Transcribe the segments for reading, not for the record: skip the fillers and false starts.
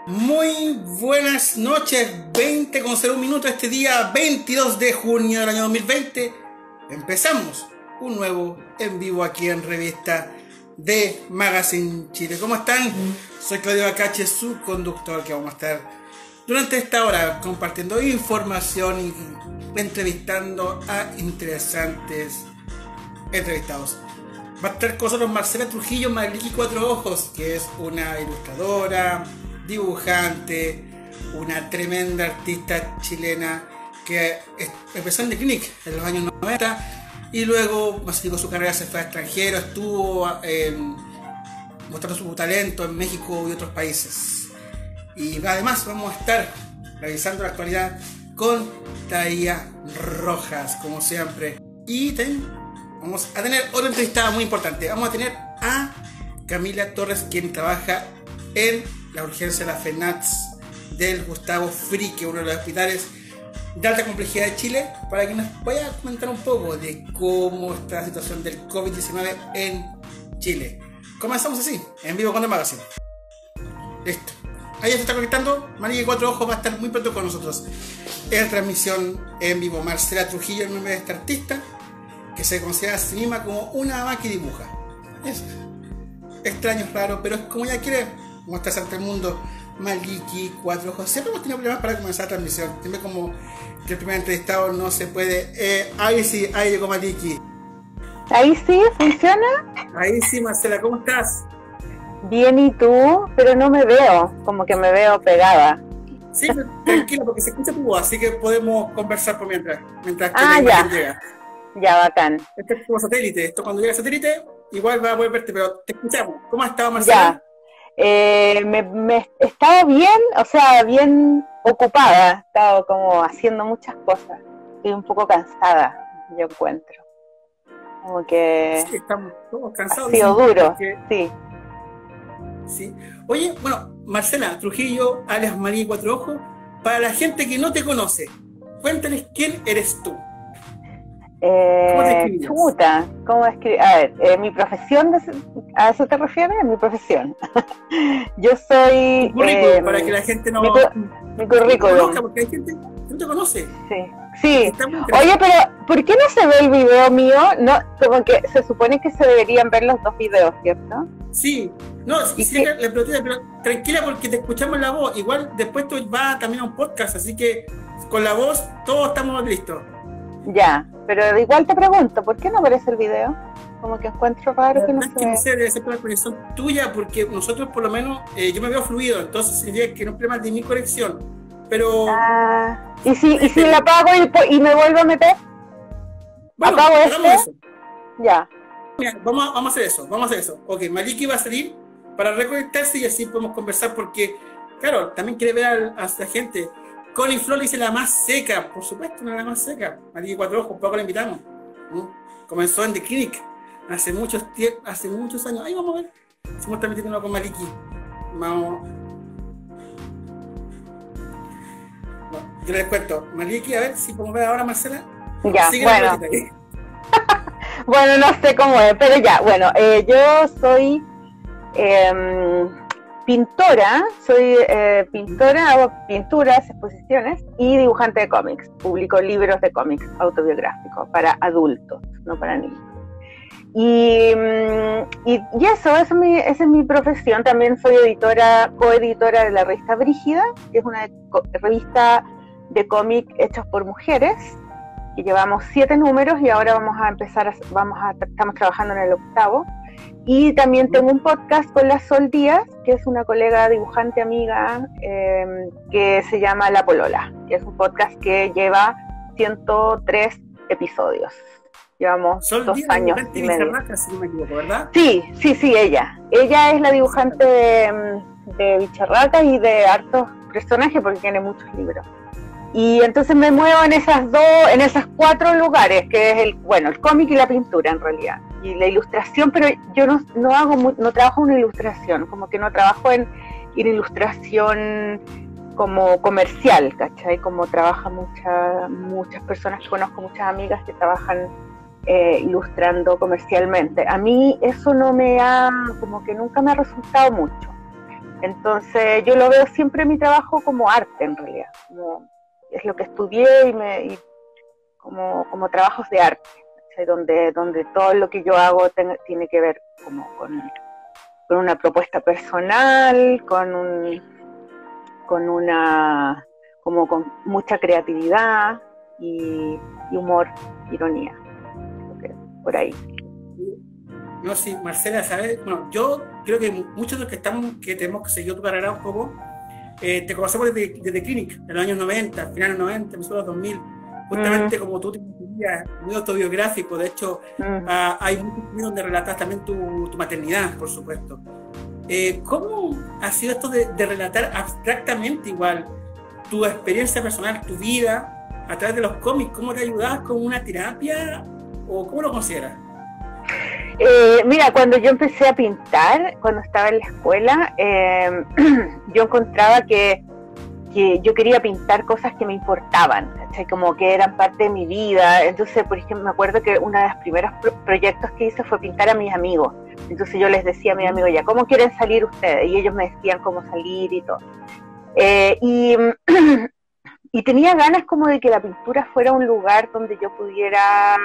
Muy buenas noches, 20:01 este día 22 de junio del año 2020. Empezamos un nuevo en vivo aquí en Revista de Magazine Chile. ¿Cómo están? Soy Claudio Bacache, su conductor, que vamos a estar durante esta hora compartiendo información y entrevistando a interesantes entrevistados. Va a estar con nosotros Marcela Trujillo Maliki Cuatro Ojos, que es una ilustradora, dibujante, una tremenda artista chilena que empezó en The Clinic en los años 90 y luego masificó su carrera, se fue a extranjero, estuvo mostrando su talento en México y otros países. Y además vamos a estar revisando la actualidad con Thaía Rojas, como siempre. Y vamos a tener otra entrevistada muy importante. Vamos a tener a Camila Torres, quien trabaja en la urgencia de la FENATS del Gustavo Fricke, uno de los hospitales de alta complejidad de Chile, para que nos vaya a comentar un poco de cómo está la situación del COVID-19 en Chile. Comenzamos así, en vivo con The Magazine. Listo. Ahí se está conectando. Maliki Cuatro Ojos va a estar muy pronto con nosotros en transmisión en vivo. Marcela Trujillo, el nombre de esta artista, que se considera a sí misma como una dama que dibuja. Es extraño, es raro, pero es como ella quiere mostrarse ante el mundo. Maliki Cuatro Ojos. Siempre hemos tenido problemas para comenzar la transmisión. Siempre como que el primer entrevistado no se puede. Ahí sí, ahí llegó Maliki. Ahí sí, ¿funciona? Ahí sí, Marcela, ¿cómo estás? Bien, ¿y tú? Pero no me veo, como que me veo pegada. Sí, tranquilo, porque se escucha tu voz, así que podemos conversar por mientras que la imagen llega. Ya, bacán. Este es como satélite, esto cuando llega el satélite, igual va a poder verte, pero te escuchamos. ¿Cómo has estado, Marcela? Ya, me estaba bien, o sea, bien ocupada, he estado como haciendo muchas cosas. Estoy un poco cansada, yo encuentro. Como que sí, estamos todos cansados. Ha sido duro, sí. Sí. Oye, bueno, Marcela Trujillo, alias Maliki Cuatro Ojos, para la gente que no te conoce, cuéntales quién eres tú. ¿Cómo te escribes? Chuta, ¿cómo escribir? A ver, mi profesión, ¿a eso te refieres? Mi profesión. Yo soy... Tu currículum, para que la gente no... Mi currículum. Porque hay gente que no te conoce. Sí. Oye, pero ¿por qué no se ve el video mío? No, como que se supone que se deberían ver los dos videos, ¿cierto? Sí. No, sí, pero tranquila, porque te escuchamos la voz. Igual después tú vas también a un podcast, así que con la voz todos estamos listos. Ya, pero igual te pregunto, ¿por qué no aparece el video? Como que encuentro raro que no se vea. Debe ser por la conexión tuya, porque nosotros por lo menos, yo me veo fluido, entonces sería que no es problema de mi conexión, pero... ¿Y si la apago y me vuelvo a meter? Bueno, ¿apago eso. Ya. Mira, vamos a hacer eso. Ok, Maliki va a salir para reconectarse y así podemos conversar, porque, claro, también quiere ver a la gente. Colin Flor dice la más seca, por supuesto, no la más seca. Maliki Cuatro Ojos, poco la invitamos. Comenzó en The Clinic hace muchos años. Ahí vamos a ver. Estamos transmitiendo con Maliki. Vamos. No, yo les cuento. Maliki, a ver si podemos ver ahora, Marcela. Ya, bueno. Bueno, no sé cómo es, pero ya, bueno, yo soy pintora, hago pinturas, exposiciones y dibujante de cómics. Publico libros de cómics autobiográficos para adultos, no para niños. Y eso, esa es mi profesión. También soy coeditora de la revista Brígida, que es una revista de cómics hechos por mujeres, que llevamos 7 números y ahora estamos trabajando en el 8º. Y también tengo un podcast con la Sol Díaz, que es una colega dibujante amiga, que se llama La Polola, que es un podcast que lleva 103 episodios. Llevamos Sol 2 Díaz, años y medio. Bicharraca, si no me equivoco, ¿verdad? Sí, ella. Ella es la dibujante de Bicharraca y de hartos personajes, porque tiene muchos libros. Y entonces me muevo en esas 4 lugares, que es el cómic y la pintura en realidad, y la ilustración, pero yo no trabajo en ilustración, como que no trabajo en ilustración como comercial, ¿cachai? Como trabajan muchas personas que conozco, muchas amigas que trabajan ilustrando comercialmente. A mí eso como que nunca me ha resultado mucho. Entonces yo lo veo siempre mi trabajo como arte en realidad, es lo que estudié y como trabajos de arte, ¿sí? donde todo lo que yo hago tiene que ver como con una propuesta personal, con mucha creatividad y humor, ironía, por ahí. No, sí, Marcela, ¿sabes? Bueno, yo creo que muchos de los que tenemos seguido tu carrera un poco, te conocemos desde Clinic, en los años 90, finales 90, principios de los 2000, justamente como tú te sentías, muy autobiográfico. De hecho, hay muchos libros donde relatas también tu maternidad, por supuesto. ¿Cómo ha sido esto de relatar abstractamente igual tu experiencia personal, tu vida, a través de los cómics? ¿Cómo te ayudabas con una terapia o cómo lo consideras? Mira, cuando yo empecé a pintar, cuando estaba en la escuela, yo encontraba que yo quería pintar cosas que me importaban, ¿sí? Como que eran parte de mi vida. Entonces, por ejemplo, me acuerdo que uno de los primeros proyectos que hice fue pintar a mis amigos. Entonces yo les decía a mis amigos, ya, ¿cómo quieren salir ustedes? Y ellos me decían cómo salir y todo. Y tenía ganas como de que la pintura fuera un lugar donde yo pudiera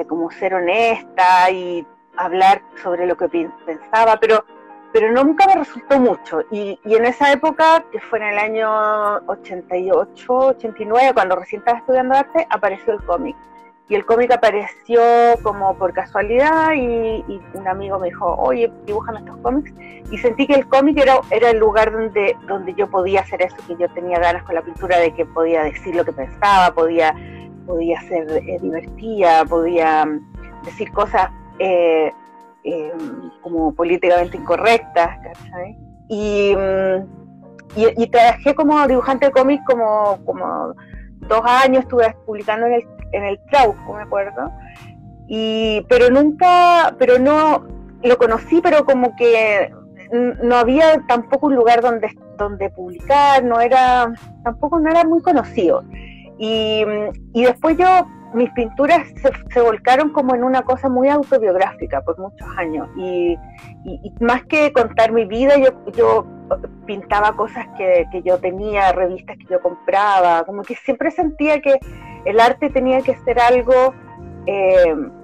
como ser honesta y hablar sobre lo que pensaba, pero nunca me resultó mucho. Y en esa época, que fue en el año 88, 89, cuando recién estaba estudiando arte, apareció el cómic. Y el cómic apareció como por casualidad y un amigo me dijo, oye, dibújame estos cómics. Y sentí que el cómic era el lugar donde yo podía hacer eso, que yo tenía ganas con la pintura, de que podía decir lo que pensaba, podía ser divertida, podía decir cosas como políticamente incorrectas, ¿cachai? Y trabajé como dibujante de cómic como 2 años, estuve publicando en el Trauco, me acuerdo, pero no lo conocí, pero como que no había tampoco un lugar donde publicar, tampoco no era muy conocido. Y después mis pinturas se volcaron como en una cosa muy autobiográfica por muchos años, y más que contar mi vida, yo pintaba cosas que yo tenía, revistas que yo compraba, como que siempre sentía que el arte tenía que ser algo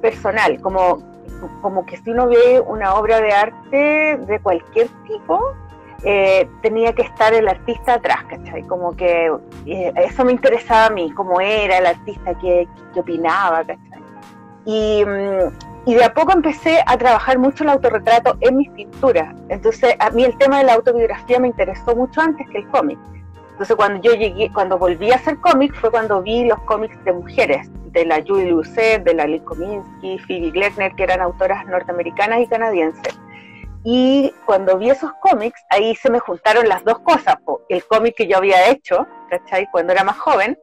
personal, como que si uno ve una obra de arte de cualquier tipo, tenía que estar el artista atrás, ¿cachai? Como que eso me interesaba a mí, cómo era el artista, qué opinaba, ¿cachai? Y de a poco empecé a trabajar mucho el autorretrato en mis pinturas. Entonces a mí el tema de la autobiografía me interesó mucho antes que el cómic. Entonces cuando volví a hacer cómic fue cuando vi los cómics de mujeres, de la Julie Lucet, de la Liz Kominsky, Phoebe Gleckner, que eran autoras norteamericanas y canadienses. Y cuando vi esos cómics, ahí se me juntaron las dos cosas, el cómic que yo había hecho, ¿cachai? Cuando era más joven,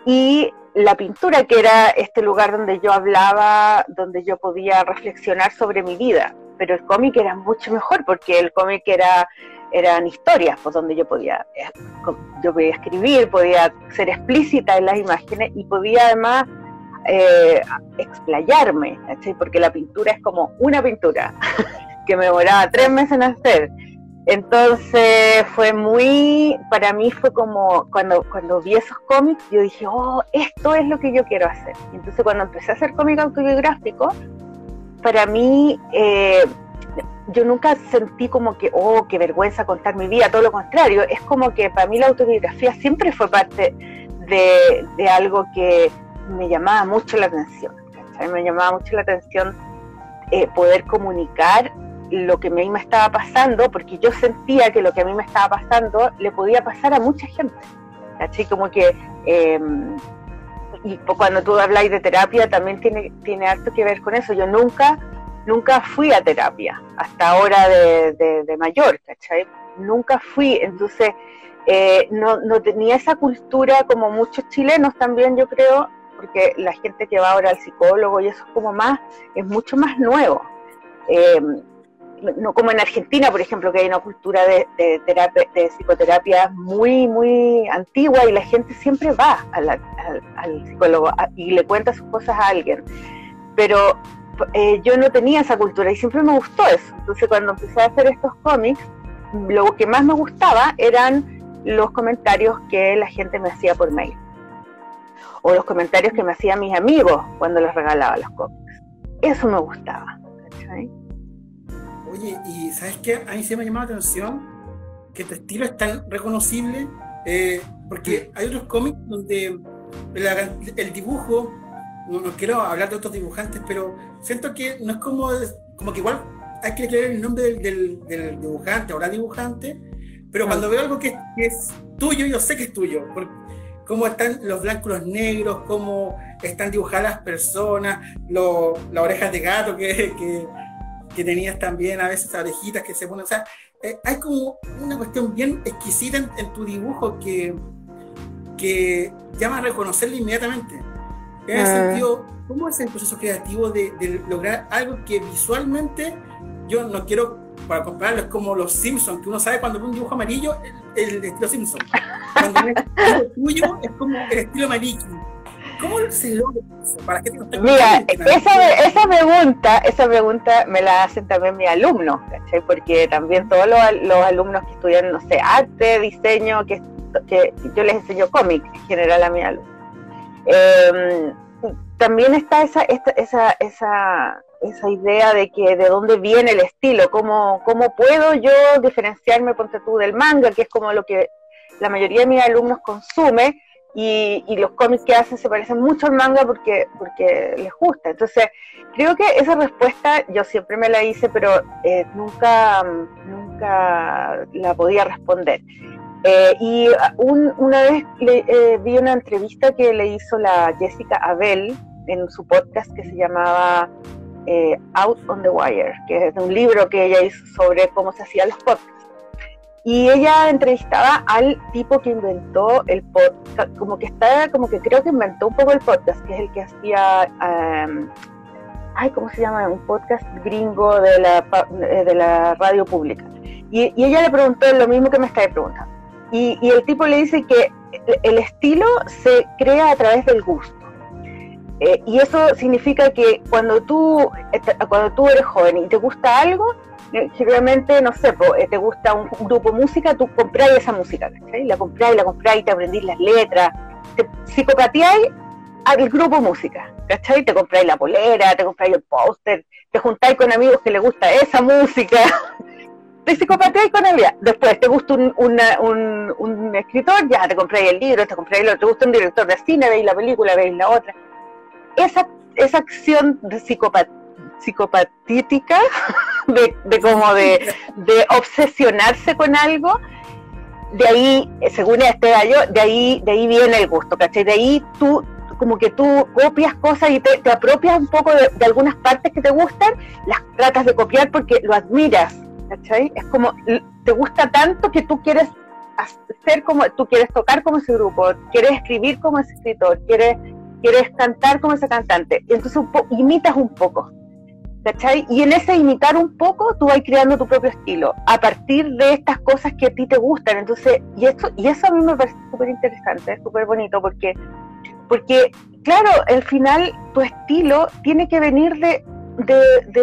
y la pintura, que era este lugar donde yo hablaba, donde yo podía reflexionar sobre mi vida. Pero el cómic era mucho mejor, porque el cómic eran historias, pues donde yo podía escribir, podía ser explícita en las imágenes y podía además explayarme, ¿cachai? Porque la pintura es como una pintura que me demoraba 3 meses en hacer. Entonces para mí fue como cuando vi esos cómics, yo dije, esto es lo que yo quiero hacer. Entonces cuando empecé a hacer cómic autobiográfico, para mí yo nunca sentí como que, qué vergüenza contar mi vida, todo lo contrario, es como que para mí la autobiografía siempre fue parte de algo que me llamaba mucho la atención, ¿cachai? Me llamaba mucho la atención poder comunicar lo que a mí me estaba pasando, porque yo sentía que lo que a mí me estaba pasando le podía pasar a mucha gente, ¿cachai? Como que y cuando tú habláis de terapia también tiene harto que ver con eso. Yo nunca fui a terapia hasta ahora de mayor, ¿cachai? Nunca fui, entonces no tenía esa cultura como muchos chilenos también, yo creo, porque la gente que va ahora al psicólogo y eso es mucho más nuevo. No como en Argentina, por ejemplo, que hay una cultura de psicoterapia muy, muy antigua, y la gente siempre va al psicólogo y le cuenta sus cosas a alguien. Pero yo no tenía esa cultura y siempre me gustó eso. Entonces cuando empecé a hacer estos cómics, lo que más me gustaba eran los comentarios que la gente me hacía por mail, o los comentarios que me hacían mis amigos cuando les regalaba los cómics. Eso me gustaba, ¿cachai? Oye, y ¿sabes qué? A mí se me ha llamado la atención que tu estilo es tan reconocible, porque hay otros cómics donde el dibujo, no quiero hablar de otros dibujantes, pero siento que no es como que igual hay que aclarar el nombre del dibujante o la dibujante, pero cuando veo algo que es tuyo, yo sé que es tuyo, porque cómo están los blancos, los negros, cómo están dibujadas las personas, las orejas de gato que tenías también, a veces orejitas que se ponen, o sea, hay como una cuestión bien exquisita en tu dibujo que llama a reconocerlo inmediatamente. En ese sentido, ¿cómo es el proceso creativo de lograr algo que visualmente, yo no quiero, para compararlo, es como los Simpsons, que uno sabe cuando ve un dibujo amarillo, el estilo Simpson. Cuando es el estilo tuyo, es como el estilo Maliki. ¿Cómo se logra eso? ¿Para qué te Mira, esa pregunta me la hacen también mis alumnos, ¿cachai? Porque también todos los alumnos que estudian, no sé, arte, diseño, que yo les enseño cómics en general a mis alumnos. También está esa idea de que de dónde viene el estilo, cómo puedo yo diferenciarme, ponte tú, del manga, que es como lo que la mayoría de mis alumnos consume, y los cómics que hacen se parecen mucho al manga porque les gusta. Entonces creo que esa respuesta yo siempre me la hice, pero nunca la podía responder. Y una vez vi una entrevista que le hizo la Jessica Abel en su podcast que se llamaba Out on the Wire, que es de un libro que ella hizo sobre cómo se hacían los podcasts. Y ella entrevistaba al tipo que inventó el podcast, como que creo que inventó un poco el podcast, que es el que hacía, ¿cómo se llama? Un podcast gringo de la radio pública. Y ella le preguntó lo mismo que me está preguntando. Y el tipo le dice que el estilo se crea a través del gusto. Y eso significa que cuando tú eres joven y te gusta algo, generalmente, no sé, te gusta un grupo de música, tú compráis esa música, ¿cachai? La compráis, te aprendís las letras, te psicopateáis al grupo de música, ¿cachai? Te compráis la polera, te compráis el póster, te juntáis con amigos que les gusta esa música, te psicopateáis con él. Después te gusta un escritor, ya te compráis el libro, te gusta un director de cine, veis la película, veis la otra. Esa acción de psicopatítica de obsesionarse con algo, de ahí, según este gallo, de ahí viene el gusto, ¿cachai? De ahí tú copias cosas y te apropias un poco de algunas partes que te gustan, las tratas de copiar porque lo admiras, ¿cachai? Es como, te gusta tanto que tú quieres tú quieres tocar como ese grupo, quieres escribir como ese escritor, quieres cantar como ese cantante, entonces imitas un poco, ¿cachai? Y en ese imitar un poco, tú vas creando tu propio estilo, a partir de estas cosas que a ti te gustan. Entonces, y eso a mí me parece súper interesante, súper bonito, porque, claro, al final tu estilo tiene que venir de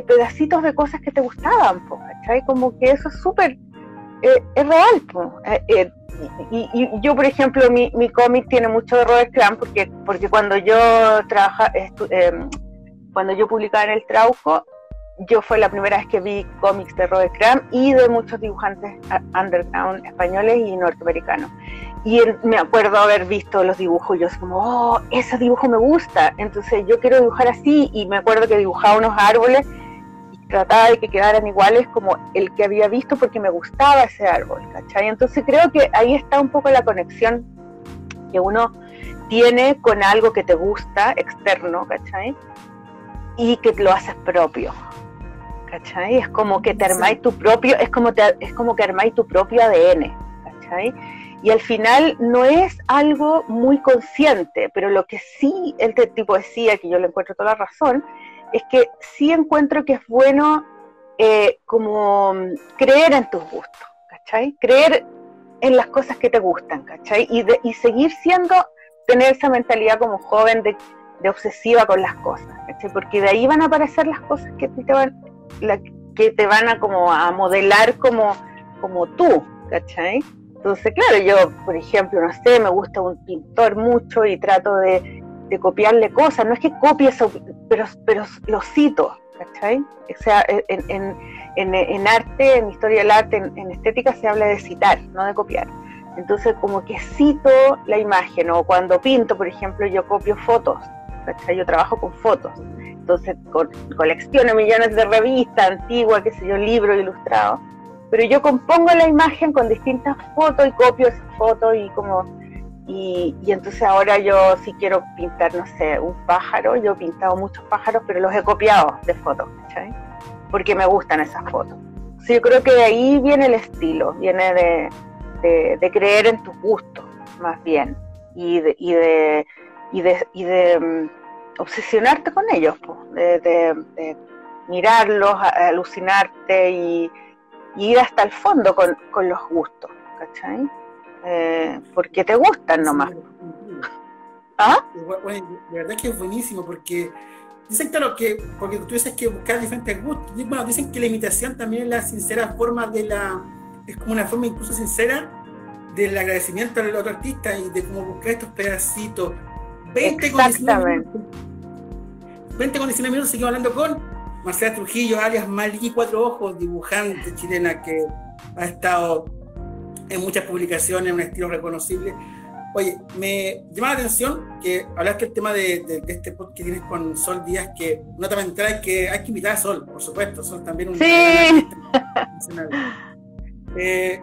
pedacitos de cosas que te gustaban, ¿cachai? Como que eso es súper, es real, y yo, por ejemplo, mi cómic tiene mucho de Robert Crumb, porque cuando yo publicaba en El Trauco, yo fue la primera vez que vi cómics de Robert Crumb y de muchos dibujantes underground españoles y norteamericanos. Y me acuerdo haber visto los dibujos, yo como, ese dibujo me gusta, entonces yo quiero dibujar así, y me acuerdo que dibujaba unos árboles y trataba de que quedaran iguales como el que había visto porque me gustaba ese árbol, ¿cachai? Entonces creo que ahí está un poco la conexión que uno tiene con algo que te gusta, externo, ¿cachai? Y que lo haces propio, ¿cachai? Es como que te armáis tu propio, es como que armáis tu propio ADN, ¿cachai? Y al final no es algo muy consciente, pero lo que sí este tipo decía, que yo le encuentro toda la razón, es que sí encuentro que es bueno como creer en tus gustos, ¿cachai? Creer en las cosas que te gustan, ¿cachai? Y seguir tener esa mentalidad como joven de obsesiva con las cosas, ¿cachai? Porque de ahí van a aparecer las cosas que te van a como a modelar como como tú, ¿cachai? Entonces, claro, yo, por ejemplo, no sé, me gusta un pintor mucho y trato de copiarle cosas, no es que copie eso, pero lo cito, ¿cachai? O sea, en arte, en historia del arte, en estética se habla de citar, no de copiar. Entonces, como que cito la imagen, o cuando pinto, por ejemplo, yo copio fotos, ¿cachai? Yo trabajo con fotos, entonces colecciono millones de revistas antiguas, qué sé yo, libros ilustrados, pero yo compongo la imagen con distintas fotos y copio esas fotos y entonces ahora yo si quiero pintar, no sé, un pájaro, yo he pintado muchos pájaros, pero los he copiado de fotos, ¿cachai? Porque me gustan esas fotos. Entonces yo creo que de ahí viene el estilo, viene de creer en tus gustos, más bien, y de obsesionarte con ellos, de mirarlos, alucinarte y ir hasta el fondo con los gustos, ¿cachai? Porque te gustan nomás. ¿Ah? Bueno, de verdad que es buenísimo porque dicen, claro, porque tú dices que buscar diferentes gustos. Bueno, dicen que la imitación también es la sincera forma es como una forma incluso sincera del agradecimiento al otro artista y de cómo buscar estos pedacitos. 20 con 19 minutos seguimos hablando con Marcela Trujillo, alias Maliki Cuatro Ojos, dibujante chilena que ha estado en muchas publicaciones, un estilo reconocible. Oye, me llama la atención que hablaste del tema de este podcast que tienes con Sol Díaz, que nota mental que hay que invitar a Sol, por supuesto. Sol también un sí.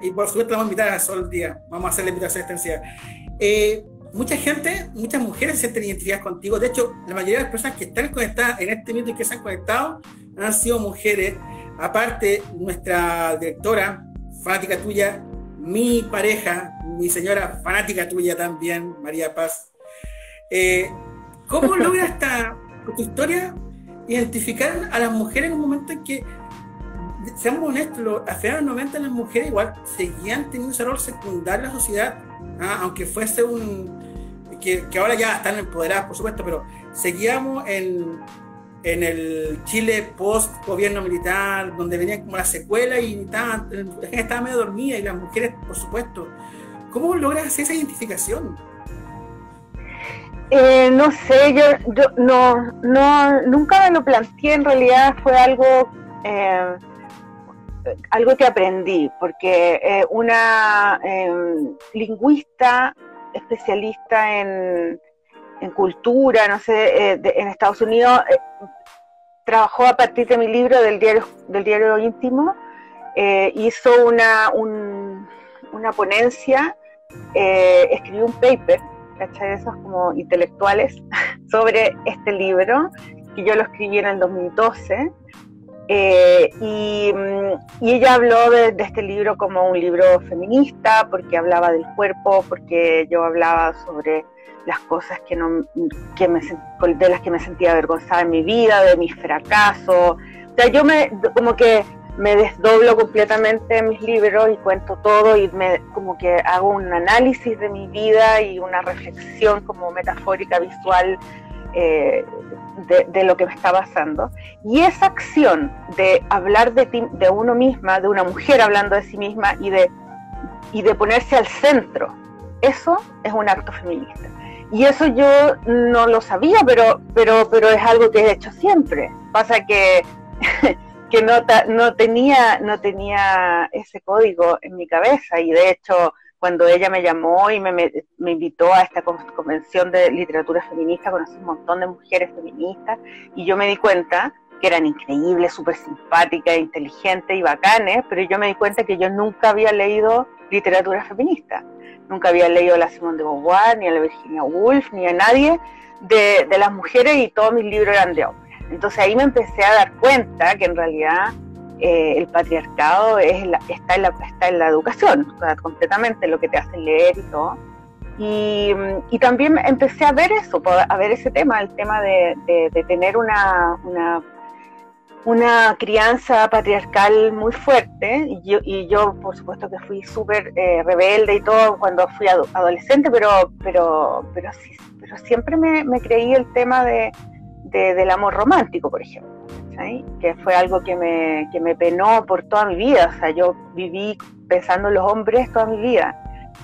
Y por supuesto vamos a invitar a Sol Díaz, vamos a hacer la invitación extensiva. Mucha gente, muchas mujeres se sienten identificadas contigo. De hecho, la mayoría de las personas que están conectadas en este minuto y que se han conectado han sido mujeres. Aparte, nuestra directora, fanática tuya, mi pareja, mi señora fanática tuya también, María Paz. ¿Cómo logras con tu historia identificar a las mujeres en un momento en que, seamos honestos, a finales de los 90 las mujeres igual seguían teniendo ese rol secundario en la sociedad, aunque fuese que ahora ya están empoderadas, por supuesto, pero seguíamos en el Chile post gobierno militar, donde venían como las secuelas y la gente estaba medio dormida y las mujeres, por supuesto. ¿Cómo logras hacer esa identificación? No sé, yo nunca me lo planteé, en realidad fue algo que aprendí, porque una lingüista especialista en cultura, no sé, en Estados Unidos, trabajó a partir de mi libro del diario íntimo, hizo una ponencia, escribió un paper, ¿cachai? Esos como intelectuales, sobre este libro, que yo lo escribí en el 2012, y ella habló de este libro como un libro feminista, porque hablaba del cuerpo, porque yo hablaba sobre las cosas de las que me sentía avergonzada en mi vida, de mis fracasos. O sea, yo como que me desdoblo completamente en mis libros y cuento todo y como que hago un análisis de mi vida y una reflexión como metafórica, visual, de lo que me está pasando. Y esa acción de hablar de uno misma, de una mujer hablando de sí misma y de ponerse al centro, eso es un acto feminista. Y eso yo no lo sabía, pero es algo que he hecho siempre. Pasa que no tenía ese código en mi cabeza, y de hecho cuando ella me llamó y me invitó a esta convención de literatura feminista, conocí un montón de mujeres feministas y yo me di cuenta que eran increíbles, súper simpáticas, inteligentes y bacanes, pero yo me di cuenta que yo nunca había leído literatura feminista. Nunca había leído a la Simone de Beauvoir, ni a la Virginia Woolf, ni a nadie de las mujeres, y todos mis libros eran de hombres. Entonces ahí me empecé a dar cuenta que en realidad el patriarcado está en la educación, o sea, completamente lo que te hacen leer y todo. Y también empecé a ver eso, a ver ese tema, el tema de tener una crianza patriarcal muy fuerte, y yo por supuesto que fui súper rebelde y todo cuando fui adolescente, pero siempre me creí el tema del amor romántico, por ejemplo, ¿cachai? Que fue algo que me penó por toda mi vida. O sea, yo viví pensando en los hombres toda mi vida.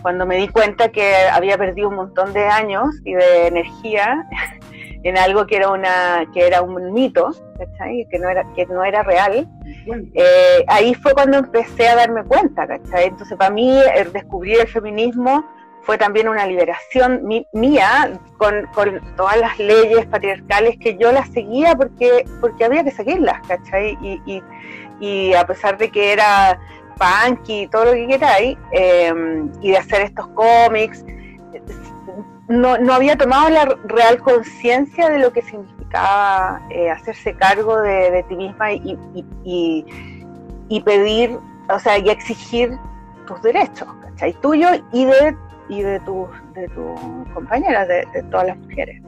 Cuando me di cuenta que había perdido un montón de años y de energía en algo que era un mito, ¿cachai? Que no era real, ahí fue cuando empecé a darme cuenta, ¿cachai? Entonces para mí descubrir el feminismo fue también una liberación mía con todas las leyes patriarcales que yo las seguía porque había que seguirlas, ¿cachai? Y a pesar de que era punk y todo lo que queráis, y de hacer estos cómics, no había tomado la real conciencia de lo que significaba hacerse cargo de ti misma y pedir, o sea, y exigir tus derechos, ¿cachai? Tuyos y de tus compañeras, de todas las mujeres.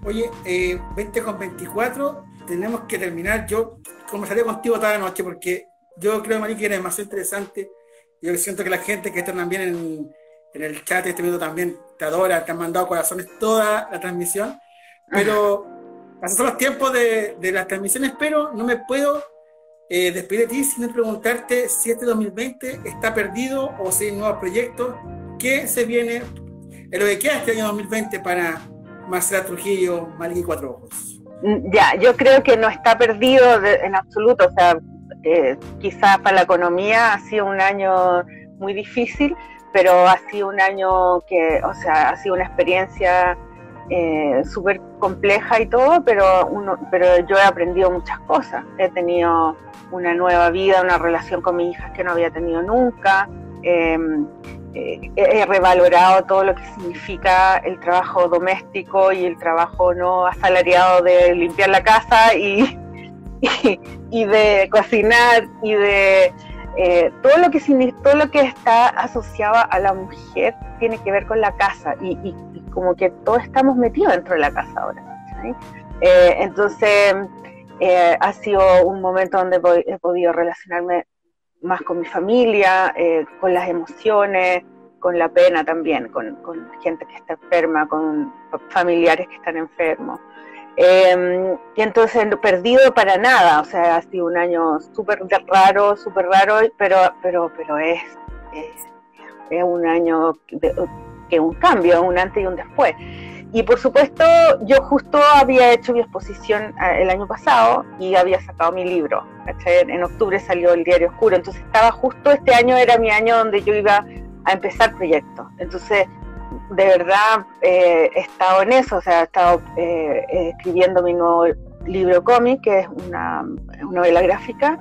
Oye, 20:24, tenemos que terminar. Yo conversaría contigo toda la noche porque yo creo, Mari, que eres demasiado interesante. Yo siento que la gente que está también en el chat este minuto también te adora, te han mandado corazones toda la transmisión, pero pasan son los tiempos de las transmisiones, pero no me puedo despedir de ti sin preguntarte si este 2020 está perdido o si hay nuevos proyectos. ¿Qué se viene en lo que queda este año 2020 para Marcela Trujillo, Maliki Cuatro Ojos? Ya, yo creo que no está perdido en absoluto. O sea, quizás para la economía ha sido un año muy difícil, pero ha sido un año que, o sea, ha sido una experiencia súper compleja y todo, pero yo he aprendido muchas cosas. He tenido una nueva vida, una relación con mis hijas que no había tenido nunca. He revalorado todo lo que significa el trabajo doméstico y el trabajo no asalariado de limpiar la casa y de cocinar y de todo lo que está asociado a la mujer tiene que ver con la casa y como que todos estamos metidos dentro de la casa ahora, ¿sí? Entonces ha sido un momento donde he podido relacionarme más con mi familia, con las emociones, con la pena también, con gente que está enferma, con familiares que están enfermos. Y entonces no he perdido para nada. O sea, ha sido un año súper raro, pero es un año que un cambio, un antes y un después. Y por supuesto, yo justo había hecho mi exposición el año pasado y había sacado mi libro, ¿cachai? En octubre salió El Diario Oscuro, entonces estaba justo, este año era mi año donde yo iba a empezar proyectos. Entonces, de verdad, he estado en eso, o sea, he estado escribiendo mi nuevo libro cómic, que es una novela gráfica,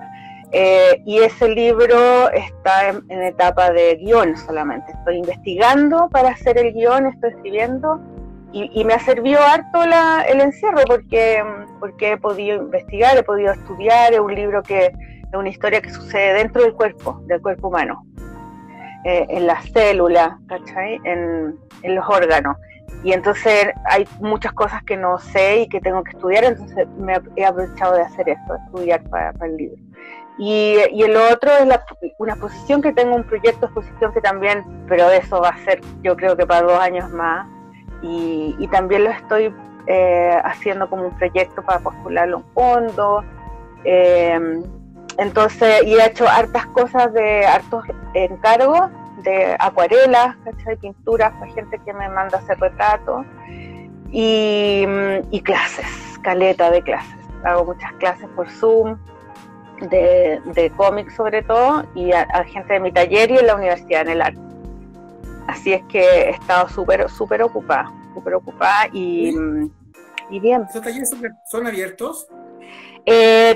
y ese libro está en etapa de guión solamente. Estoy investigando para hacer el guión, estoy escribiendo, y me ha servido harto el encierro porque he podido investigar, he podido estudiar. Es un libro que es una historia que sucede dentro del cuerpo humano, en las células, ¿cachai? En los órganos. Y entonces hay muchas cosas que no sé y que tengo que estudiar, entonces he aprovechado de hacer eso, de estudiar para el libro. Y el otro es una exposición que tengo, un proyecto de exposición que también, pero eso va a ser, yo creo que para 2 años más, y también lo estoy haciendo como un proyecto para postularlo a un fondo. Entonces, y he hecho hartas cosas, hartos encargos de acuarelas, ¿cachai? Pinturas para gente que me manda a hacer retratos, y clases, caleta de clases. Hago muchas clases por Zoom, de cómics sobre todo, y a gente de mi taller y en la universidad, en el arte. Así es que he estado súper ocupada y bien. ¿Esos talleres son abiertos?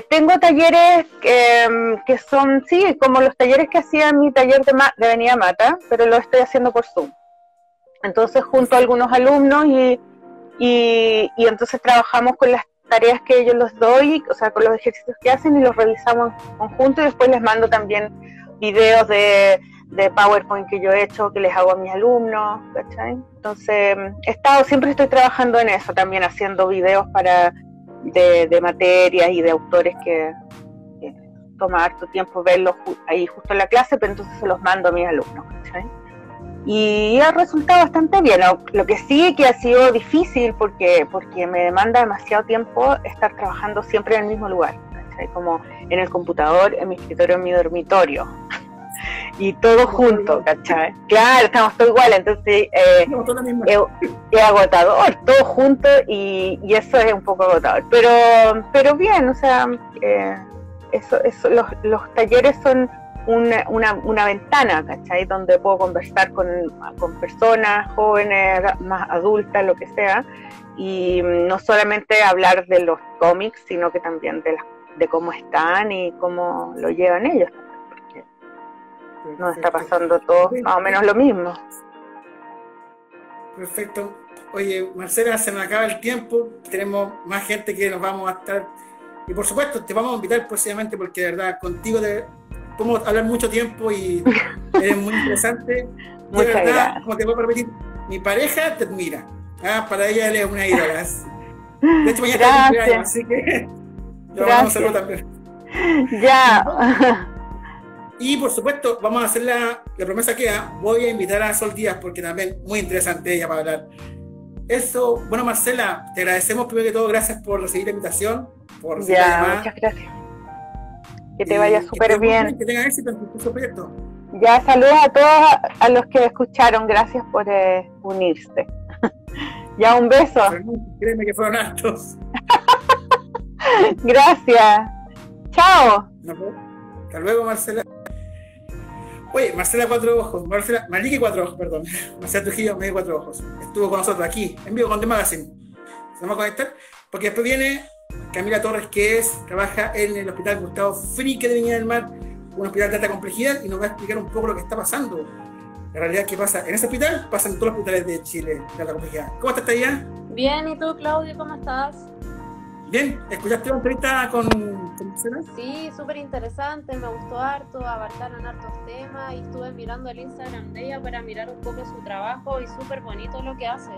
Tengo talleres que son, sí, como los talleres que hacía en mi taller de Avenida Mata, pero lo estoy haciendo por Zoom. Entonces junto a algunos alumnos y entonces trabajamos con las tareas que ellos les doy, o sea, con los ejercicios que hacen, y los revisamos en conjunto, y después les mando también videos de PowerPoint que yo he hecho, que les hago a mis alumnos, ¿cachai? Entonces siempre estoy trabajando en eso, también haciendo videos de materias y de autores que toma harto tiempo verlos ahí justo en la clase, pero entonces se los mando a mis alumnos, ¿cachai? y ha resultado bastante bien. Lo que sí que ha sido difícil porque me demanda demasiado tiempo estar trabajando siempre en el mismo lugar, ¿cachai? Como en el computador, en mi escritorio, en mi dormitorio y todo junto, ¿cachai? Claro, estamos todos igual, entonces es agotador, todo junto y eso es un poco agotador, pero bien, o sea, los talleres son una ventana, ¿cachai? Donde puedo conversar con personas jóvenes, más adultas, lo que sea, y no solamente hablar de los cómics, sino que también de cómo están y cómo lo llevan ellos, porque nos está pasando todo más o menos lo mismo. Perfecto. Oye, Marcela, se nos acaba el tiempo, tenemos más gente que nos vamos a estar, y por supuesto te vamos a invitar próximamente porque de verdad contigo podemos hablar mucho tiempo y eres muy interesante. De verdad, gracias. Como te voy a repetir, mi pareja te admira. Para ella él es una ídola. De hecho, mañana está el cumpleaños, así que le vamos a saludo también. Ya. Y por supuesto, vamos a hacer la promesa que voy a invitar a Sol Díaz porque también muy interesante ella para hablar. Eso, bueno, Marcela, te agradecemos primero que todo, gracias por recibir la invitación. Muchas gracias. Que te vaya súper bien. Que tengas éxito en tu proyecto. Ya, saludos a todos a los que escucharon. Gracias por unirse. Ya, un beso. Créeme que fueron hartos. Gracias. Chao. Hasta luego, Marcela. Oye, Marcela Cuatro Ojos, Maliki Cuatro Ojos, perdón. Marcela Trujillo, medio Cuatro Ojos. Estuvo con nosotros aquí, en vivo con The Magazine. Se vamos a conectar, porque después viene Camila Torres, que trabaja en el Hospital Gustavo Fricke de Viña del Mar, un hospital de alta complejidad, y nos va a explicar un poco lo que está pasando. La realidad que pasa en ese hospital, pasa en todos los hospitales de Chile de alta complejidad. ¿Cómo estás allá? Bien, ¿y tú, Claudio, cómo estás? Bien, ¿escuchaste la entrevista con Marcela? Sí, súper interesante, me gustó harto, abarcaron hartos temas y estuve mirando el Instagram de ella para mirar un poco su trabajo y súper bonito lo que hace.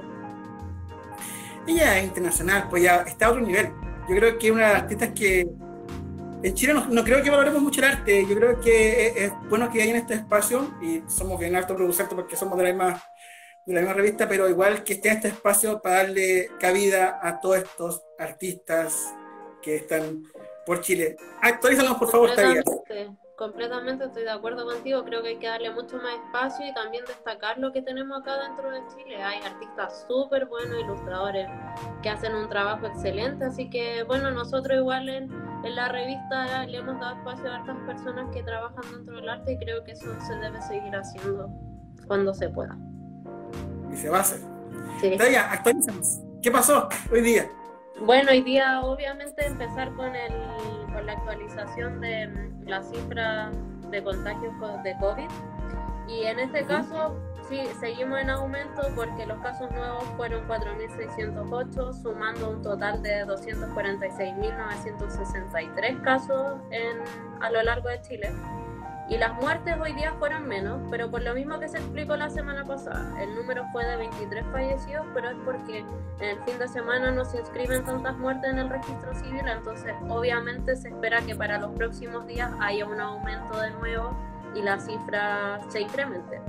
Ella es internacional, pues ya está a otro nivel. Yo creo que es una de las artistas que en Chile no creo que valoremos mucho el arte. Yo creo que es bueno que haya en este espacio, y somos bien alto producente porque somos de la misma revista, pero igual que esté en este espacio para darle cabida a todos estos artistas que están por Chile. Actualízanos, por favor, Taría. Completamente estoy de acuerdo contigo, creo que hay que darle mucho más espacio y también destacar lo que tenemos acá dentro de Chile. Hay artistas súper buenos, ilustradores que hacen un trabajo excelente, así que bueno, nosotros igual en la revista le hemos dado espacio a hartas personas que trabajan dentro del arte y creo que eso se debe seguir haciendo cuando se pueda. Y se va a hacer. Sí. Taría, actualízanos. ¿Qué pasó hoy día? Bueno, hoy día obviamente empezar con la actualización de la cifra de contagios de COVID y en este caso sí, seguimos en aumento porque los casos nuevos fueron 4.608, sumando un total de 246.963 casos a lo largo de Chile. Y las muertes hoy día fueron menos, pero por lo mismo que se explicó la semana pasada. El número fue de 23 fallecidos, pero es porque en el fin de semana no se inscriben tantas muertes en el registro civil, entonces obviamente se espera que para los próximos días haya un aumento de nuevo y la cifra se incremente.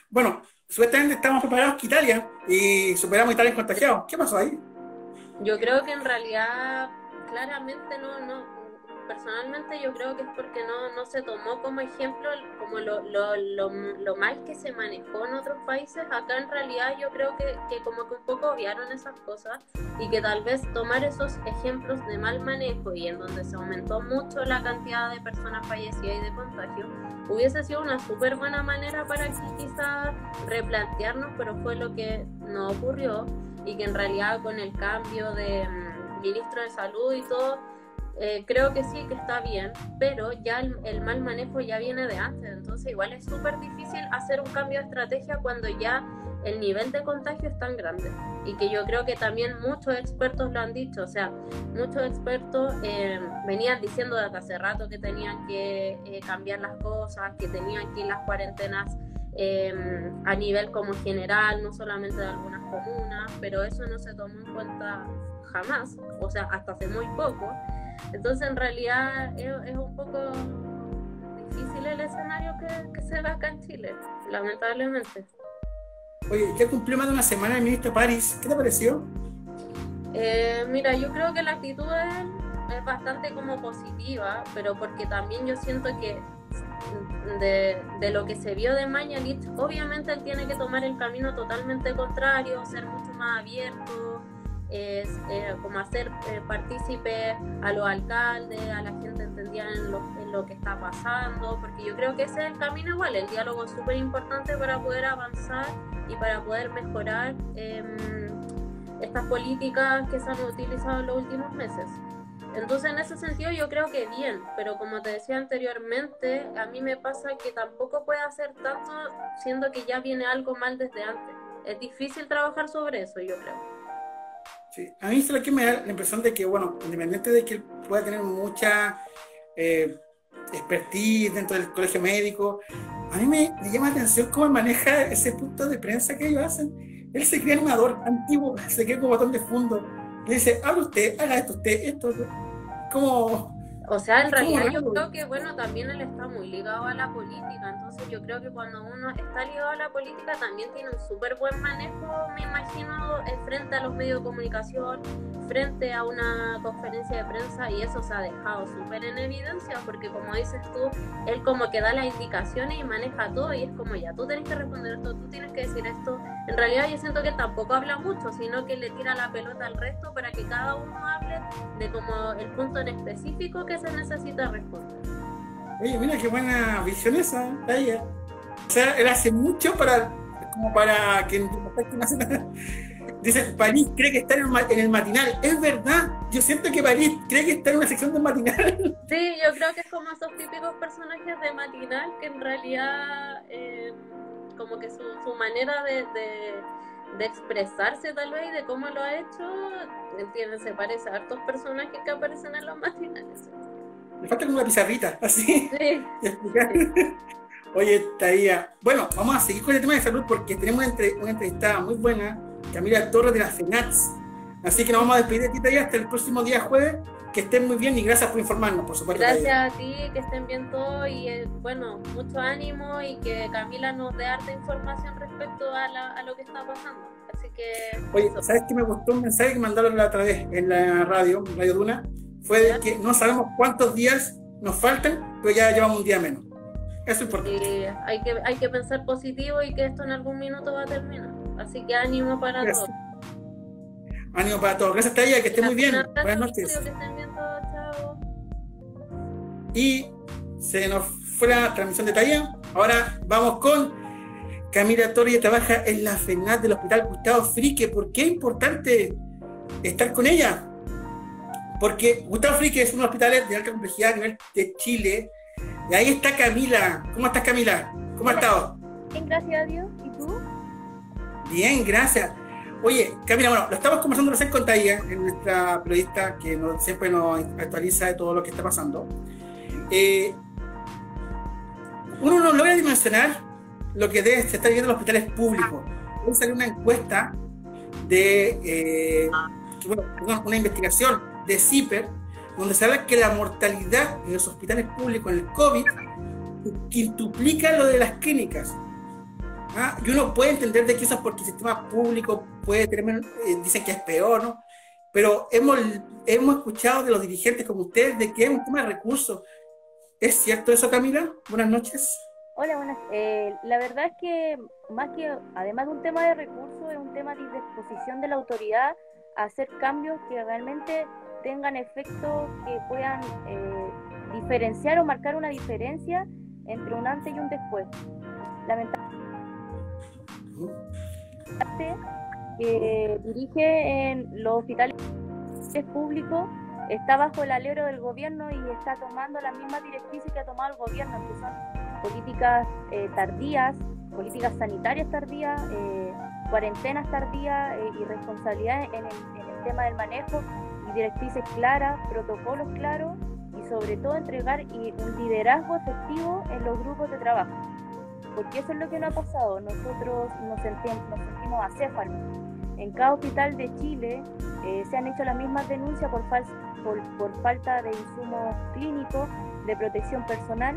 Bueno, supuestamente estamos preparados que Italia y superamos Italia en contagiados. ¿Qué pasó ahí? Yo creo que en realidad claramente no. Personalmente yo creo que es porque no se tomó como ejemplo como lo mal que se manejó en otros países. Acá en realidad yo creo que como que un poco obviaron esas cosas y que tal vez tomar esos ejemplos de mal manejo y en donde se aumentó mucho la cantidad de personas fallecidas y de contagio hubiese sido una súper buena manera para que quizás replantearnos, pero fue lo que no ocurrió y que en realidad con el cambio de ministro de salud y todo creo que sí, que está bien, pero ya el mal manejo ya viene de antes, entonces igual es súper difícil hacer un cambio de estrategia cuando ya el nivel de contagio es tan grande y que yo creo que también muchos expertos lo han dicho, o sea, muchos expertos venían diciendo desde hace rato que tenían que cambiar las cosas, que tenían que ir las cuarentenas a nivel como general, no solamente de algunas comunas, pero eso no se tomó en cuenta jamás, o sea, hasta hace muy poco. Entonces en realidad es un poco difícil el escenario que se da acá en Chile, lamentablemente. Oye, ya cumplió más de una semana el ministro París. ¿Qué te pareció? Mira, yo creo que la actitud de él es bastante como positiva, pero porque también yo siento que de lo que se vio de Mañalich, obviamente él tiene que tomar el camino totalmente contrario, ser mucho más abierto, como hacer partícipe a los alcaldes, a la gente entendida en lo que está pasando, porque yo creo que ese es el camino igual, el diálogo es súper importante para poder avanzar y para poder mejorar estas políticas que se han utilizado en los últimos meses. Entonces, en ese sentido yo creo que bien, pero como te decía anteriormente, a mí me pasa que tampoco puede hacer tanto siendo que ya viene algo mal desde antes. Es difícil trabajar sobre eso, yo creo. Sí. A mí es lo que me da la impresión de que, bueno, independiente de que él pueda tener mucha expertise dentro del colegio médico, a mí me llama la atención cómo maneja ese punto de prensa que ellos hacen. Él se cree animador antiguo, se cree como botón de fondo. Le dice, habla usted, haga esto usted, esto. Como... O sea, en realidad yo creo que, bueno, también él está muy ligado a la política, entonces yo creo que cuando uno está ligado a la política también tiene un súper buen manejo, me imagino, frente a los medios de comunicación, frente a una conferencia de prensa, y eso se ha dejado súper en evidencia, porque como dices tú, él como que da las indicaciones y maneja todo, y es como ya, tú tienes que responder esto, tú tienes que decir esto. En realidad yo siento que él tampoco habla mucho, sino que le tira la pelota al resto para que cada uno hable de como el punto en específico que se necesita responder. Oye, mira qué buena visión esa, ella. O sea, él hace mucho para que dice, París cree que está en el matinal. Es verdad, yo siento que París cree que está en una sección del matinal. Sí, yo creo que es como esos típicos personajes de matinal que en realidad como que su manera de expresarse tal vez y de cómo lo ha hecho, ¿entiendes? Se parece a hartos personajes que aparecen en los matinales. Le falta como una pizarrita, así. Sí. Oye, Thaía, bueno, vamos a seguir con el tema de salud porque tenemos una entrevistada muy buena, Camila Torres de la FENATS. Así que nos vamos a despedir de ti, Thaía, hasta el próximo día jueves. Que estén muy bien y gracias por informarnos, por supuesto. Gracias a ti, que estén bien todos y bueno, mucho ánimo y que Camila nos dé harta información respecto a lo que está pasando. Así que... Oye, ¿sabes qué me gustó? Un mensaje que mandaron la otra vez en la Radio Duna, fue de que no sabemos cuántos días nos faltan, pero ya llevamos un día menos. Eso es importante. Sí, hay que pensar positivo y que esto en algún minuto va a terminar. Así que ánimo para todos. Ánimo para todos. Gracias, Thaía, que esté muy bien. Buenas noches. Que estén bien todos, chao. Y se nos fue la transmisión de Thaía. Ahora vamos con Camila Torres, que trabaja en la FENATS del Hospital Gustavo Fricke. ¿Por qué es importante estar con ella? Porque Gustavo Fricke es uno de los hospitales de alta complejidad a nivel de Chile. Y ahí está Camila. ¿Cómo estás, Camila? ¿Cómo has estado? Bien, gracias a Dios. ¿Y tú? Bien, gracias. Oye, Camila, bueno, lo estamos conversando recién con Thaía, nuestra periodista que siempre nos actualiza de todo lo que está pasando. Uno no logra dimensionar lo que se está viviendo en los hospitales públicos. Hoy salió una encuesta una investigación de CIPER, donde se habla que la mortalidad en los hospitales públicos en el COVID quintuplica lo de las clínicas. Y uno puede entender de que eso es porque el sistema público puede tener, dicen que es peor, ¿no? Pero hemos escuchado de los dirigentes como ustedes de que es un tema de recursos. ¿Es cierto eso, Camila? Buenas noches. Hola, buenas. La verdad es que más que, además de un tema de recursos, es un tema de disposición de la autoridad a hacer cambios que realmente tengan efectos que puedan diferenciar o marcar una diferencia entre un antes y un después. Lamentablemente, que dirige en los hospitales públicos está bajo el alero del gobierno y está tomando las mismas directrices que ha tomado el gobierno, que son políticas tardías, políticas sanitarias tardías, cuarentenas tardías, irresponsabilidades en el tema del manejo, y directrices claras, protocolos claros y sobre todo entregar un liderazgo efectivo en los grupos de trabajo. Porque eso es lo que nos ha pasado. Nosotros nos sentimos acéfalos. En cada hospital de Chile se han hecho las mismas denuncias por falta de insumos clínicos, de protección personal,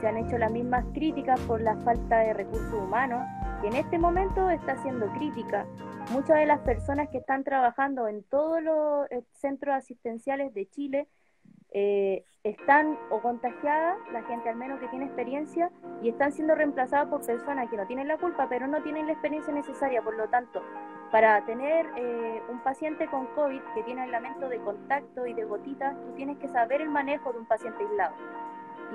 se han hecho las mismas críticas por la falta de recursos humanos, que en este momento está siendo crítica. Muchas de las personas que están trabajando en todos los centros asistenciales de Chile están o contagiadas, la gente al menos que tiene experiencia, y están siendo reemplazadas por personas que no tienen la culpa, pero no tienen la experiencia necesaria. Por lo tanto, para tener un paciente con COVID que tiene aislamiento de contacto y de gotitas, tú tienes que saber el manejo de un paciente aislado.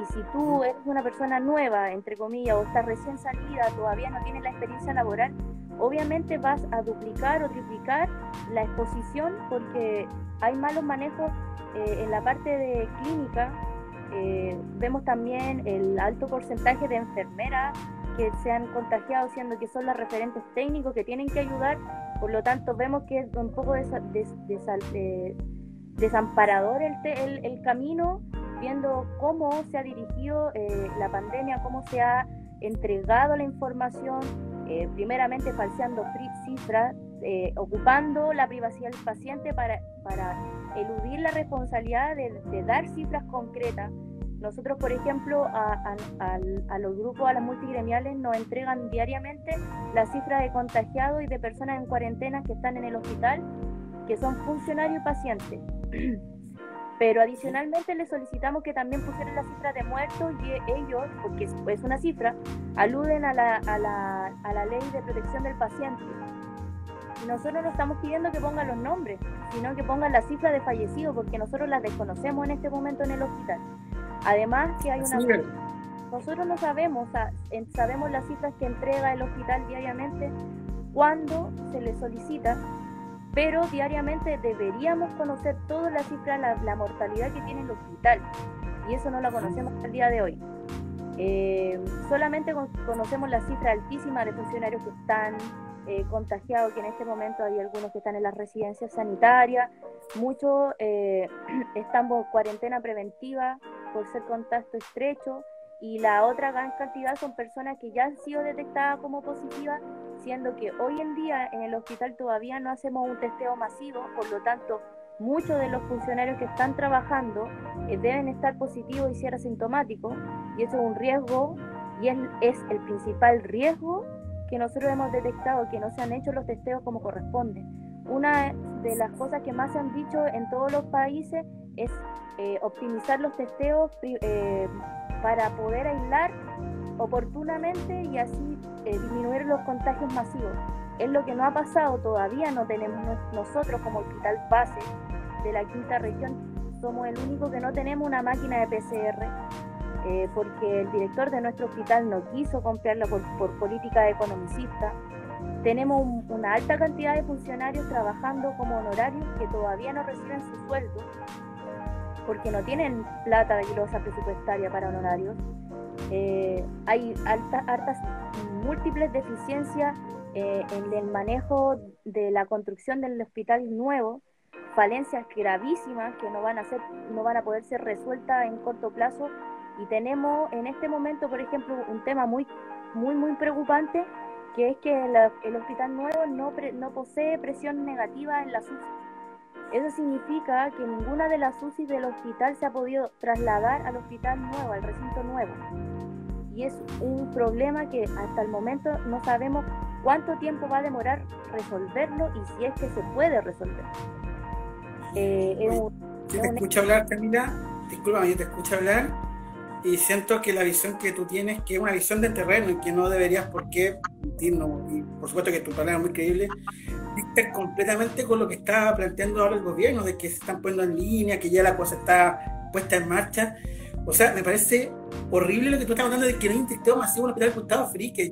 Y si tú eres una persona nueva, entre comillas, o estás recién salida, todavía no tienes la experiencia laboral, obviamente vas a duplicar o triplicar la exposición, porque hay malos manejos en la parte de clínica. Vemos también el alto porcentaje de enfermeras que se han contagiado, siendo que son las referentes técnicos que tienen que ayudar. Por lo tanto, vemos que es un poco desamparador el camino, viendo cómo se ha dirigido la pandemia, cómo se ha entregado la información, primeramente falseando cifras, ocupando la privacidad del paciente para eludir la responsabilidad de dar cifras concretas. Nosotros, por ejemplo, a los grupos, a las multigremiales, nos entregan diariamente las cifras de contagiados y de personas en cuarentena que están en el hospital, que son funcionarios y pacientes. Pero adicionalmente les solicitamos que también pusieran la cifra de muertos, y ellos, porque es una cifra, aluden a la ley de protección del paciente. Y nosotros no estamos pidiendo que pongan los nombres, sino que pongan la cifra de fallecidos, porque nosotros las desconocemos en este momento en el hospital. Además que hay una... Nosotros no sabemos, sabemos las cifras que entrega el hospital diariamente cuando se le solicita, pero diariamente deberíamos conocer todas las cifras, la mortalidad que tiene el hospital, y eso no la conocemos hasta el día de hoy. Solamente conocemos la cifra altísima de funcionarios que están contagiados, que en este momento hay algunos que están en las residencias sanitarias, muchos están por cuarentena preventiva por ser contacto estrecho, y la otra gran cantidad son personas que ya han sido detectadas como positivas, siendo que hoy en día en el hospital todavía no hacemos un testeo masivo. Por lo tanto, muchos de los funcionarios que están trabajando deben estar positivos y ser asintomáticos, y eso es un riesgo, y es el principal riesgo que nosotros hemos detectado, que no se han hecho los testeos como corresponde. Una de las cosas que más se han dicho en todos los países es optimizar los testeos para poder aislar oportunamente y así disminuir los contagios masivos. Es lo que no ha pasado todavía. No tenemos, nosotros como hospital base de la quinta región, somos el único que no tenemos una máquina de PCR, porque el director de nuestro hospital no quiso comprarla por política economicista. Tenemos una alta cantidad de funcionarios trabajando como honorarios que todavía no reciben su sueldo porque no tienen plata de glosa presupuestaria para honorarios. Hay hartas múltiples deficiencias en el manejo de la construcción del hospital nuevo, falencias gravísimas que no van a poder ser resueltas en corto plazo. Y tenemos en este momento, por ejemplo, un tema muy preocupante, que es que el hospital nuevo no posee presión negativa en las UCI. Eso significa que ninguna de las UCI del hospital se ha podido trasladar al hospital nuevo, al recinto nuevo. Y es un problema que hasta el momento no sabemos cuánto tiempo va a demorar resolverlo y si es que se puede resolver. Yo te escucho hablar, Camila, discúlpame, yo te escucho hablar y siento que la visión que tú tienes, que es una visión de terreno y que no deberías por qué mentirnos, y por supuesto que tu palabra es muy creíble, dicta completamente con lo que está planteando ahora el gobierno, de que se están poniendo en línea, que ya la cosa está puesta en marcha. O sea, me parece horrible lo que tú estás hablando de que no hay un testeo masivo en el hospital Gustavo Fricke.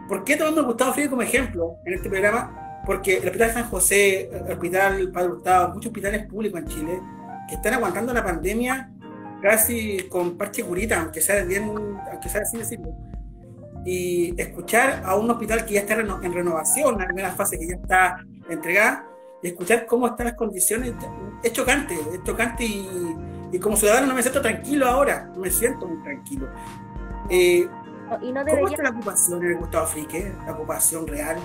¿Por qué tomamos el Gustavo Fricke como ejemplo en este programa? Porque el Hospital San José, el Hospital Padre Hurtado, muchos hospitales públicos en Chile que están aguantando la pandemia casi con parche curita, aunque sea así decirlo. Y escuchar a un hospital que ya está en renovación, la primera fase que ya está entregada, y escuchar cómo están las condiciones, es chocante y como ciudadano no me siento tranquilo ahora, no me siento muy tranquilo. ¿Cómo está la ocupación en el Gustavo Fricke? ¿La ocupación real?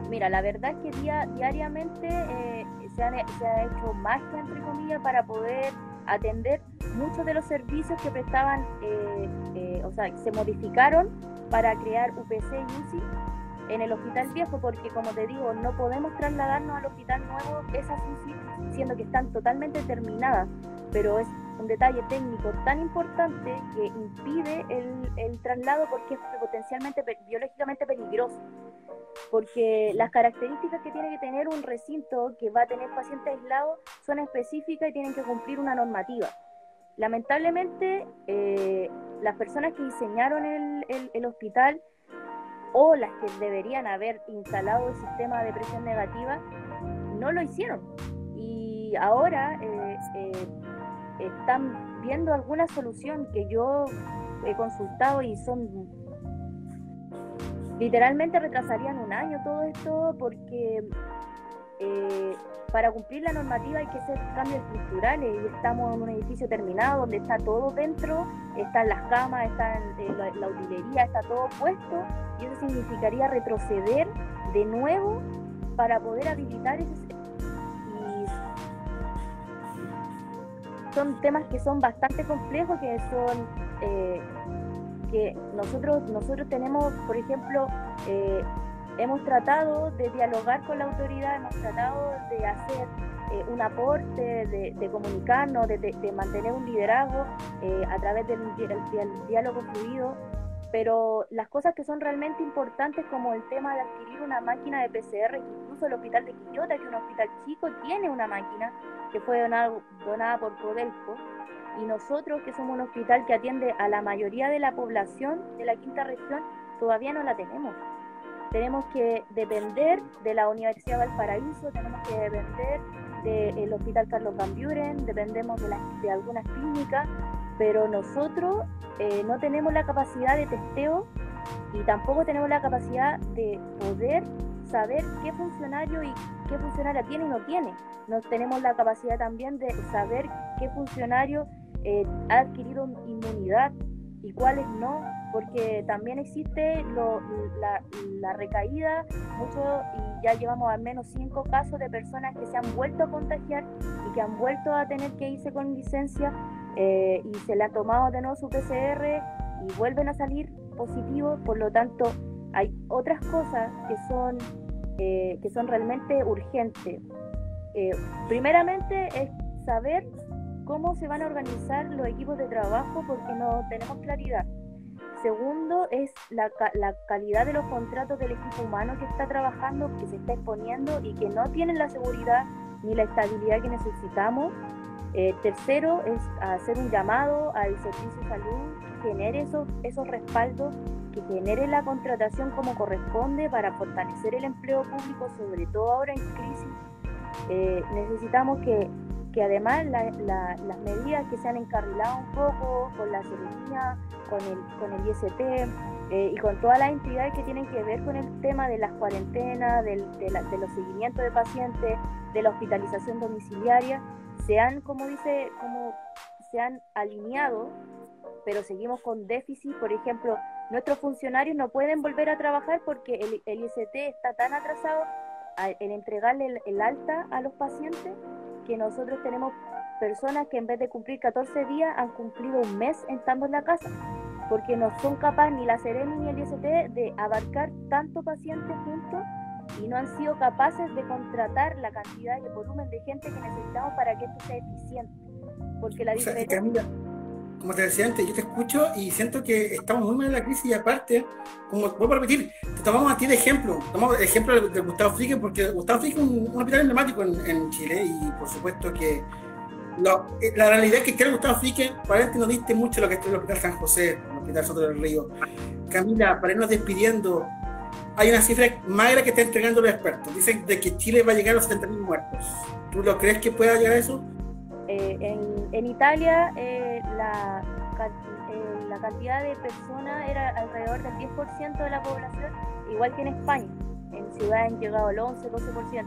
Mira, la verdad es que diariamente se ha hecho magia, entre comillas, para poder atender muchos de los servicios que prestaban, o sea, se modificaron para crear UPC y UCI en el hospital viejo, porque como te digo, no podemos trasladarnos al hospital nuevo esas UCI, siendo que están totalmente terminadas, pero es un detalle técnico tan importante que impide el traslado porque es potencialmente biológicamente peligroso, porque las características que tiene que tener un recinto que va a tener pacientes aislados son específicas y tienen que cumplir una normativa. Lamentablemente, las personas que diseñaron el hospital o las que deberían haber instalado el sistema de presión negativa no lo hicieron, y ahora están viendo alguna solución que yo he consultado y son literalmente retrasarían un año todo esto, porque para cumplir la normativa hay que hacer cambios estructurales y estamos en un edificio terminado donde está todo dentro, están las camas, está la utilería, está todo puesto, y eso significaría retroceder de nuevo para poder habilitar ese. Y son temas que son bastante complejos, que son que nosotros tenemos, por ejemplo, hemos tratado de dialogar con la autoridad, hemos tratado de hacer un aporte, de comunicarnos, de mantener un liderazgo a través del diálogo fluido, pero las cosas que son realmente importantes, como el tema de adquirir una máquina de PCR, que incluso el hospital de Quillota, que es un hospital chico, tiene una máquina que fue donada por Codelco, y nosotros, que somos un hospital que atiende a la mayoría de la población de la quinta región, todavía no la tenemos. Tenemos que depender de la Universidad de Valparaíso, tenemos que depender del Hospital Carlos Van Buren, dependemos de algunas clínicas, pero nosotros no tenemos la capacidad de testeo y tampoco tenemos la capacidad de poder saber qué funcionario y qué funcionaria tiene y no tiene. No tenemos la capacidad también de saber qué funcionario ha adquirido inmunidad y cuáles no, porque también existe la recaída, y ya llevamos al menos 5 casos de personas que se han vuelto a contagiar y que han vuelto a tener que irse con licencia, y se le ha tomado de nuevo su PCR y vuelven a salir positivos. Por lo tanto, hay otras cosas que son realmente urgentes. Primeramente es saber cómo se van a organizar los equipos de trabajo, porque no tenemos claridad. Segundo es la calidad de los contratos del equipo humano que está trabajando, que se está exponiendo y que no tienen la seguridad ni la estabilidad que necesitamos. Tercero es hacer un llamado al Servicio de Salud que genere esos respaldos, que genere la contratación como corresponde para fortalecer el empleo público, sobre todo ahora en crisis. Necesitamos que además las medidas que se han encarrilado un poco con la Seremía, con el IST y con todas las entidades que tienen que ver con el tema de las cuarentenas, de los seguimientos de pacientes, de la hospitalización domiciliaria, se han alineado, pero seguimos con déficit. Por ejemplo, nuestros funcionarios no pueden volver a trabajar porque el IST está tan atrasado en entregarle el alta a los pacientes, que nosotros tenemos personas que en vez de cumplir 14 días han cumplido un mes estando en la casa, porque no son capaces ni la Seremi ni el IST de abarcar tanto pacientes juntos, y no han sido capaces de contratar la cantidad y el volumen de gente que necesitamos para que esto sea eficiente. Porque la diferencia... Camila, como te decía antes, yo te escucho y siento que estamos muy mal en la crisis, y aparte, como vuelvo a repetir, te tomamos a ti de ejemplo. Tomamos el ejemplo de Gustavo Fricke, porque Gustavo Fricke es un hospital emblemático en Chile, y por supuesto que la realidad es que creo que Gustavo Fricke, para no diste mucho lo que es el Hospital San José, el Hospital Soto del Río. Camila, para irnos despidiendo, hay una cifra magra que está entregando los expertos. Dicen de que Chile va a llegar a los 70.000 muertos. ¿Tú lo crees que pueda llegar a eso? En Italia la cantidad de personas era alrededor del 10% de la población, igual que en España. En ciudades han llegado al 11-12%.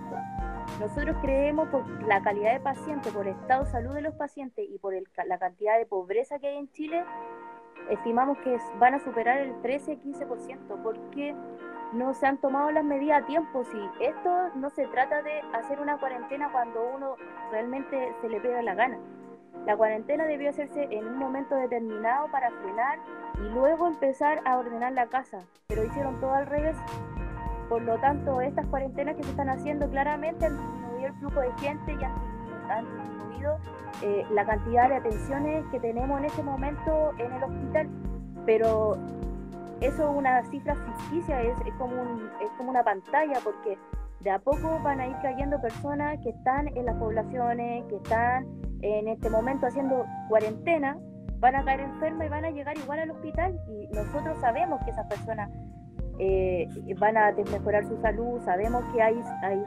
Nosotros creemos, por la calidad de pacientes, por el estado de salud de los pacientes y por la cantidad de pobreza que hay en Chile, estimamos que van a superar el 13-15%, porque no se han tomado las medidas a tiempo. Si esto no se trata de hacer una cuarentena cuando uno realmente se le pega la gana. La cuarentena debió hacerse en un momento determinado para frenar y luego empezar a ordenar la casa, pero hicieron todo al revés. Por lo tanto, estas cuarentenas que se están haciendo claramente han disminuido el flujo de gente y han disminuido la cantidad de atenciones que tenemos en este momento en el hospital. Pero eso es una cifra ficticia, es como una pantalla, porque de a poco van a ir cayendo personas que están en las poblaciones, que están en este momento haciendo cuarentena, van a caer enfermas y van a llegar igual al hospital, y nosotros sabemos que esas personas van a desmejorar su salud, sabemos que hay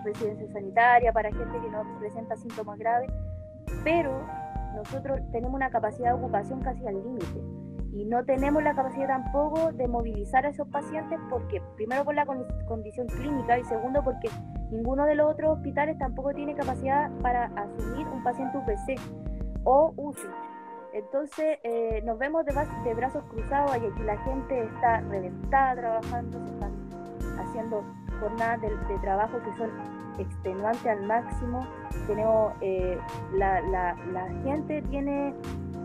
residencia sanitaria para gente que no presenta síntomas graves, pero nosotros tenemos una capacidad de ocupación casi al límite y no tenemos la capacidad tampoco de movilizar a esos pacientes, porque primero por la condición clínica y segundo porque ninguno de los otros hospitales tampoco tiene capacidad para asumir un paciente UPC o UCI. Entonces nos vemos de brazos cruzados, y aquí la gente está reventada trabajando, se están haciendo jornadas de trabajo que son extenuantes al máximo. Tenemos la gente tiene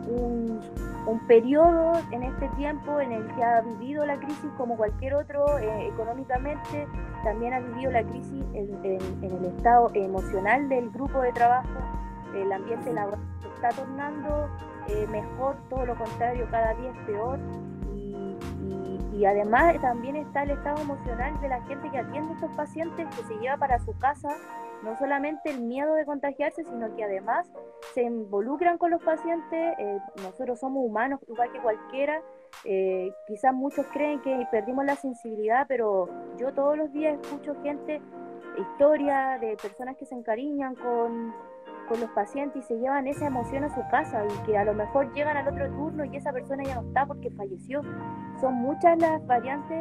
un periodo en este tiempo en el que ha vivido la crisis como cualquier otro, económicamente también ha vivido la crisis en el estado emocional del grupo de trabajo. El ambiente laboral se está tornando mejor, todo lo contrario, cada día es peor, y además también está el estado emocional de la gente que atiende a estos pacientes, que se lleva para su casa no solamente el miedo de contagiarse, sino que además se involucran con los pacientes. Nosotros somos humanos igual que cualquiera. Quizás muchos creen que perdimos la sensibilidad, pero yo todos los días escucho historias de personas que se encariñan con los pacientes y se llevan esa emoción a su casa, y que a lo mejor llegan al otro turno y esa persona ya no está porque falleció. Son muchas las variantes,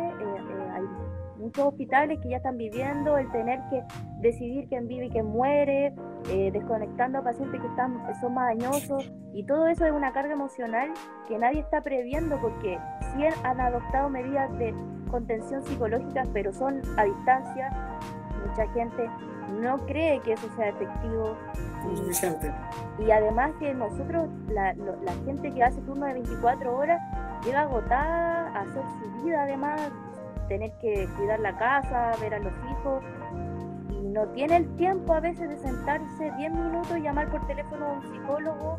hay muchos hospitales que ya están viviendo el tener que decidir quién vive y quién muere, desconectando a pacientes que son más dañosos, y todo eso es una carga emocional que nadie está previendo, porque sí han adoptado medidas de contención psicológica, pero son a distancia. Mucha gente no cree que eso sea efectivo. Y además que nosotros, la gente que hace turno de 24 horas, llega agotada a hacer su vida, además, tener que cuidar la casa, ver a los hijos, y no tiene el tiempo a veces de sentarse 10 minutos y llamar por teléfono a un psicólogo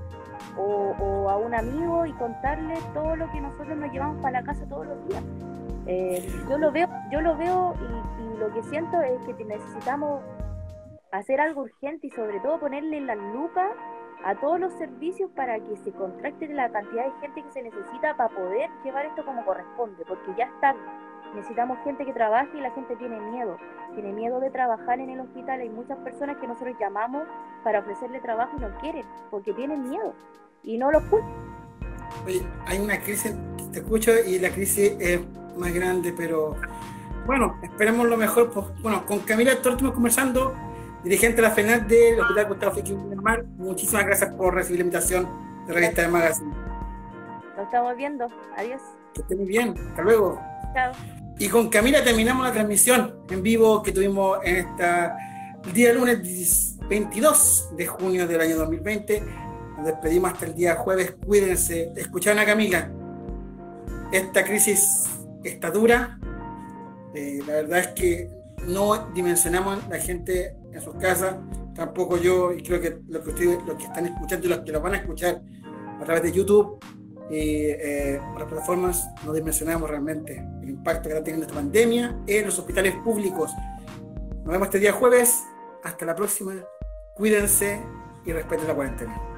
o a un amigo y contarle todo lo que nosotros nos llevamos para la casa todos los días. Yo lo veo y lo que siento es que necesitamos hacer algo urgente y sobre todo ponerle la lupa a todos los servicios para que se contracte la cantidad de gente que se necesita para poder llevar esto como corresponde, porque ya está. Necesitamos gente que trabaje y la gente tiene miedo de trabajar en el hospital. Hay muchas personas que nosotros llamamos para ofrecerle trabajo y no quieren porque tienen miedo y no los culpan. Oye, hay una crisis, te escucho, y la crisis es más grande, pero bueno, esperemos lo mejor. Pues, bueno, con Camila Torres estuvimos conversando, dirigente de la FENAC del Hospital Gustavo O'Higgins del Mar. Muchísimas gracias por recibir la invitación de Revista de Magazine. Nos estamos viendo. Adiós. Que esté muy bien. Hasta luego. Chao. Y con Camila terminamos la transmisión en vivo que tuvimos el día lunes 22 de junio del año 2020. Nos despedimos hasta el día jueves. Cuídense. Escucharon a Camila. Esta crisis está dura. La verdad es que no dimensionamos la gente en sus casas, tampoco yo, y creo que los que están escuchando y los que lo van a escuchar a través de YouTube y las plataformas, no dimensionamos realmente el impacto que está teniendo esta pandemia en los hospitales públicos. Nos vemos este día jueves. Hasta la próxima. Cuídense y respeten la cuarentena.